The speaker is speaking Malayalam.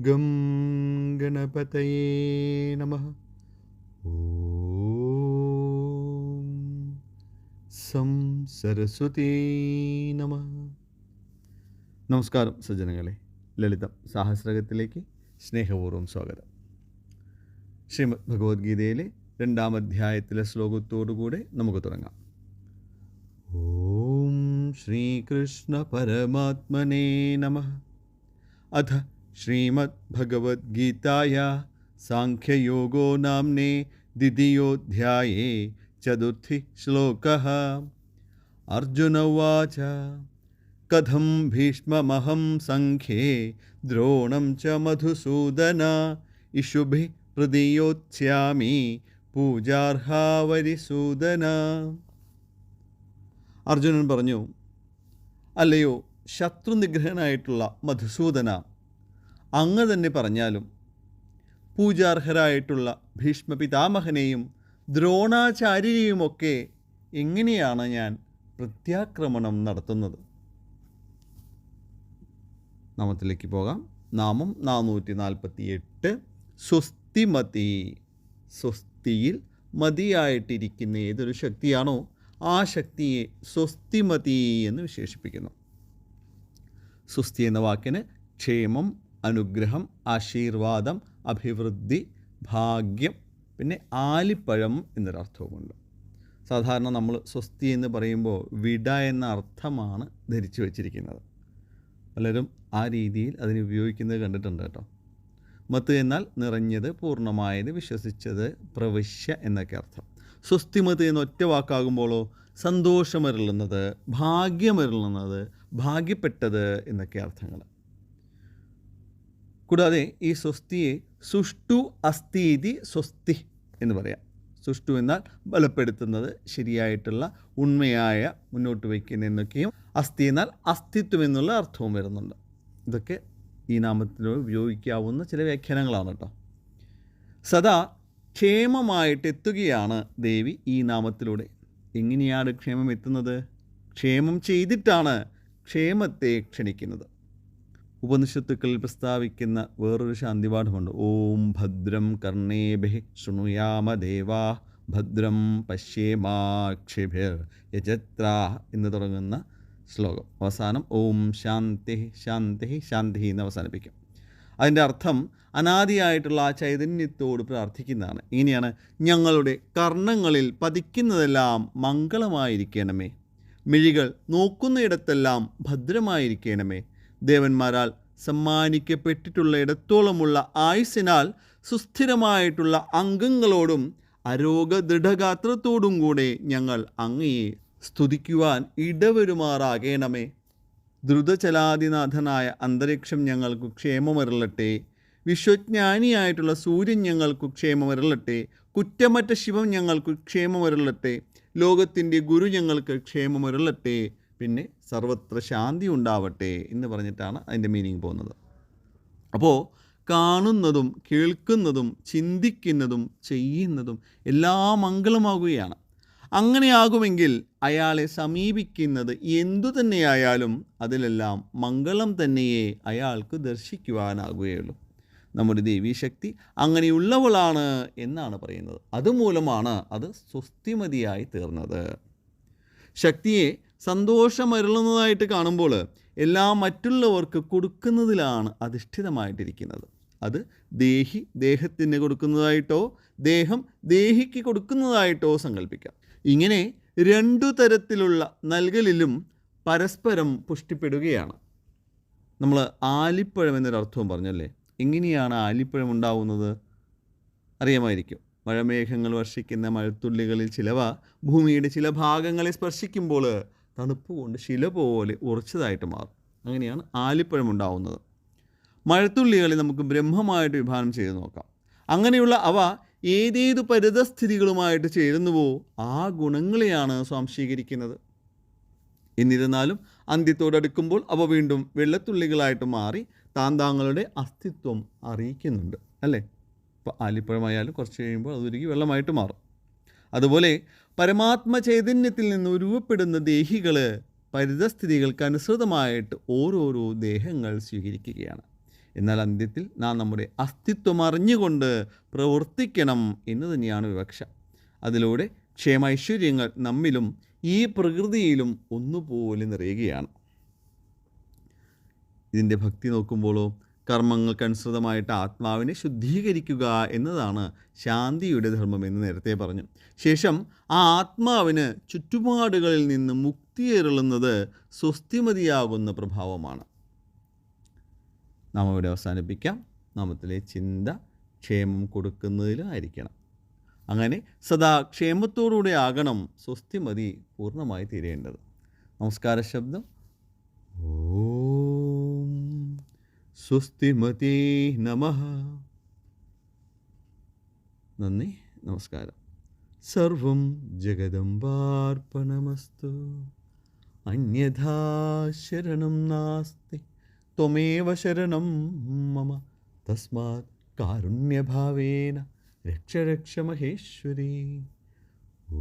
ഗം ഗണപതയേ നമഃ. ഓം സം സരസ്വതീ നമഃ. നമസ്കാരം സജ്ജനങ്ങളെ, ലളിതം സഹസ്രകത്തിലേക്ക് സ്നേഹപൂർവ്വം സ്വാഗതം. ശ്രീമദ് ഭഗവത്ഗീതയിലെ 2-ാം അധ്യായത്തിലെ ശ്ലോകത്തോടുകൂടെ നമുക്ക് തുടങ്ങാം. ഓം ശ്രീകൃഷ്ണ പരമാത്മനേ നമഃ. അഥ ശ്രീമദ് ഭഗവത്ഗീതായാ സാഖ്യയോഗോ നാംനേ ദ്വിതീയോऽധ്യായേ ചതുർത്ഥി ശ്ലോകഃ. അർജുന ഉവാച കഥം ഭീഷ്മമഹം സംഖ്യേ ദ്രോണം ച മധുസൂദന ഇഷുഭിഃ പ്രദീയോത്സ്യാമി പൂജാർഹാവരിസൂദന. അർജുനൻ പറഞ്ഞു, അല്ലയോ ശത്രുനിഗ്രഹനായിട്ടുള്ള മധുസൂദന, അങ്ങ് തന്നെ പറഞ്ഞാലും പൂജാർഹരായിട്ടുള്ള ഭീഷ്മപിതാമഹനെയും ദ്രോണാചാര്യരെയുമൊക്കെ എങ്ങനെയാണ് ഞാൻ പ്രത്യാക്രമണം നടത്തുന്നത്? നാമത്തിലേക്ക് പോകാം. നാമം 448. സ്വസ്തിമതി. സ്വസ്തിയിൽ മതിയായിട്ടിരിക്കുന്ന ഏതൊരു ശക്തിയാണോ ആ ശക്തിയെ സ്വസ്തിമതി എന്ന് വിശേഷിപ്പിക്കുന്നു. സ്വസ്തി എന്ന വാക്കിന് ക്ഷേമം, അനുഗ്രഹം, ആശീർവാദം, അഭിവൃദ്ധി, ഭാഗ്യം, പിന്നെ ആലിപ്പഴം എന്നൊരർത്ഥവുമുണ്ട്. സാധാരണ നമ്മൾ സ്വസ്തി എന്ന് പറയുമ്പോൾ വിട എന്ന അർത്ഥമാണ് ധരിച്ചു വച്ചിരിക്കുന്നത്. പലരും ആ രീതിയിൽ അതിനെ ഉപയോഗിക്കുന്നത് കണ്ടിട്ടുണ്ട് കേട്ടോ. മത്ത് എന്നാൽ നിറഞ്ഞത്, പൂർണ്ണമായത്, വിശ്വസിച്ചത്, പ്രവശ്യ എന്നൊക്കെ അർത്ഥം. സ്വസ്തിമത് എന്ന ഒറ്റ വാക്കാകുമ്പോഴോ സന്തോഷമരുളുന്നത്, ഭാഗ്യമരുളുന്നത്, ഭാഗ്യപ്പെട്ടത് എന്നൊക്കെ അർത്ഥങ്ങൾ. കൂടാതെ ഈ സ്വസ്തിയെ സുഷ്ടു അസ്ഥീതി സ്വസ്തി എന്ന് പറയാം. സുഷ്ടു എന്നാൽ ബലപ്പെടുത്തുന്നത്, ശരിയായിട്ടുള്ള, ഉണ്മയായ, മുന്നോട്ട് വയ്ക്കുന്ന എന്നൊക്കെയും. അസ്ഥി എന്നാൽ അസ്തിത്വം എന്നുള്ള അർത്ഥവും വരുന്നുണ്ട്. ഇതൊക്കെ ഈ നാമത്തിനോട് ഉപയോഗിക്കാവുന്ന ചില വ്യാഖ്യാനങ്ങളാണ് കേട്ടോ. സദാ ക്ഷേമമായിട്ട് എത്തുകയാണ് ദേവി ഈ നാമത്തിലൂടെ. എങ്ങനെയാണ് ക്ഷേമം എത്തുന്നത്? ക്ഷേമം ചെയ്തിട്ടാണ് ക്ഷേമത്തെ ക്ഷണിക്കുന്നത്. ഉപനിഷത്തുക്കളിൽ പ്രസ്താവിക്കുന്ന വേറൊരു ശാന്തിപാഠമുണ്ട്. ഓം ഭദ്രം കർണേഭിഃ ശൃണുയാമ ദേവാ ഭദ്രം പശ്യേമാക്ഷിഭിർ യജത്രാഃ എന്ന് തുടങ്ങുന്ന ശ്ലോകം. അവസാനം ഓം ശാന്തി ശാന്തി ശാന്തി എന്ന് അവസാനിപ്പിക്കും. അതിൻ്റെ അർത്ഥം അനാദിയായിട്ടുള്ള ആ ചൈതന്യത്തോട് പ്രാർത്ഥിക്കുന്നതാണ്. ഇങ്ങനെയാണ്: ഞങ്ങളുടെ കർണങ്ങളിൽ പതിക്കുന്നതെല്ലാം മംഗളമായിരിക്കണമേ, മിഴികൾ നോക്കുന്നയിടത്തെല്ലാം ഭദ്രമായിരിക്കണമേ, ദേവന്മാരാൽ സമ്മാനിക്കപ്പെട്ടിട്ടുള്ള ഇടത്തോളമുള്ള ആയുസ്സിനാൽ സുസ്ഥിരമായിട്ടുള്ള അംഗങ്ങളോടും അരോഗദൃഢഗാത്രത്തോടും കൂടെ ഞങ്ങൾ അങ്ങയെ സ്തുതിക്കുവാൻ ഇടവരുമാറാകണമേ. ദ്രുതചലാദിനാഥനായ അന്തരീക്ഷം ഞങ്ങൾക്ക് ക്ഷേമമരുളട്ടെ, വിശ്വജ്ഞാനിയായിട്ടുള്ള സൂര്യൻ ഞങ്ങൾക്ക് ക്ഷേമമരുളട്ടെ, കുറ്റമറ്റ ശിവം ഞങ്ങൾക്ക് ക്ഷേമമരുളട്ടെ, ലോകത്തിൻ്റെ ഗുരു ഞങ്ങൾക്ക് ക്ഷേമമരുളട്ടെ, പിന്നെ സർവത്ര ശാന്തി ഉണ്ടാവട്ടെ എന്ന് പറഞ്ഞിട്ടാണ് അതിൻ്റെ മീനിങ് പോകുന്നത്. അപ്പോൾ കാണുന്നതും കേൾക്കുന്നതും ചിന്തിക്കുന്നതും ചെയ്യുന്നതും എല്ലാം മംഗളമാകുകയാണ്. അങ്ങനെയാകുമെങ്കിൽ അയാളെ സമീപിക്കുന്നത് എന്തു തന്നെയായാലും അതിലെല്ലാം മംഗളം തന്നെയേ അയാൾക്ക് ദർശിക്കുവാനാകുകയുള്ളൂ. നമ്മുടെ ദേവീശക്തി അങ്ങനെയുള്ളവളാണ് എന്നാണ് പറയുന്നത്. അതുമൂലമാണ് അത് സ്വസ്തിമതിയായി തീർന്നത്. ശക്തിയെ സന്തോഷമരുളുന്നതായിട്ട് കാണുമ്പോൾ എല്ലാം മറ്റുള്ളവർക്ക് കൊടുക്കുന്നതിലാണ് അധിഷ്ഠിതമായിട്ടിരിക്കുന്നത്. അത് ദേഹി ദേഹത്തിന് കൊടുക്കുന്നതായിട്ടോ ദേഹം ദേഹിക്ക് കൊടുക്കുന്നതായിട്ടോ സങ്കല്പിക്കാം. ഇങ്ങനെ 2 തരത്തിലുള്ള നൽകലിലും പരസ്പരം പുഷ്ടിപ്പെടുകയാണ്. നമ്മൾ ആലിപ്പഴം എന്നൊരർത്ഥവും പറഞ്ഞല്ലേ. എങ്ങനെയാണ് ആലിപ്പഴം ഉണ്ടാവുന്നത്? അറിയാമായിരിക്കും. മഴമേഘങ്ങൾ വർഷിക്കുന്ന മഴത്തുള്ളികളിൽ ചിലവ ഭൂമിയുടെ ചില ഭാഗങ്ങളെ സ്പർശിക്കുമ്പോൾ തണുപ്പ് കൊണ്ട് ശില പോലെ ഉറച്ചതായിട്ട് മാറും. അങ്ങനെയാണ് ആലിപ്പഴം ഉണ്ടാവുന്നത്. മഴത്തുള്ളികളെ നമുക്ക് ബ്രഹ്മമായിട്ട് വിഭാവനം ചെയ്ത് നോക്കാം. അങ്ങനെയുള്ള അവ ഏതേതു പരിതസ്ഥിതികളുമായിട്ട് ചേരുന്നുവോ ആ ഗുണങ്ങളെയാണ് സ്വാംശീകരിക്കുന്നത്. എന്നിരുന്നാലും അന്ത്യത്തോടടുക്കുമ്പോൾ അവ വീണ്ടും വെള്ളത്തുള്ളികളായിട്ട് മാറി താന്താങ്ങളുടെ അസ്തിത്വം അറിയിക്കുന്നുണ്ട് അല്ലേ. ഇപ്പോൾ ആലിപ്പഴമായാലും കുറച്ച് കഴിയുമ്പോൾ അതൊരുക്കി വെള്ളമായിട്ട് മാറും. അതുപോലെ പരമാത്മ ചൈതന്യത്തിൽ നിന്ന് രൂപപ്പെടുന്ന ദേഹികൾ പരിതസ്ഥിതികൾക്ക് അനുസൃതമായിട്ട് ഓരോരോ ദേഹങ്ങൾ സ്വീകരിക്കുകയാണ്. എന്നാൽ അന്ത്യത്തിൽ നാം നമ്മുടെ അസ്തിത്വം അറിഞ്ഞുകൊണ്ട് പ്രവർത്തിക്കണം എന്ന് തന്നെയാണ് വിവക്ഷ. അതിലൂടെ ക്ഷേമൈശ്വര്യങ്ങൾ നമ്മിലും ഈ പ്രകൃതിയിലും ഒന്നുപോലെ നിറയുകയാണ്. ഇതിൻ്റെ ഭക്തി നോക്കുമ്പോഴോ കർമ്മങ്ങൾക്കനുസൃതമായിട്ട് ആത്മാവിനെ ശുദ്ധീകരിക്കുക എന്നതാണ് ശാന്തിയുടെ ധർമ്മം എന്ന് നേരത്തെ പറഞ്ഞു. ശേഷം ആ ആത്മാവിന് ചുറ്റുപാടുകളിൽ നിന്ന് മുക്തിയേറുന്നത് സ്വസ്തിമതിയാകുന്ന പ്രഭാവമാണ്. നാം ഇവിടെ അവസാനിപ്പിക്കാം. നാമത്തിലെ ചിന്ത ക്ഷേമം കൊടുക്കുന്നതിലായിരിക്കണം. അങ്ങനെ സദാ ക്ഷേമത്തോടുകൂടെ ആകണം സ്വസ്തിമതി പൂർണ്ണമായി തീരേണ്ടത്. നമസ്കാര ശബ്ദം. ഓം സ്വസ്തിമതേ നമഃ. നന്ദി, നമസ്കാരം. സർവം ജഗദംബാർപ്പണമസ്തു. അന്യഥാ ശരണം നാസ്തി ത്വമേവ ശരണം മമ. തസ്മാത് കാരുണ്യഭാവേന രക്ഷ രക്ഷ മഹേശ്വരി. ഓ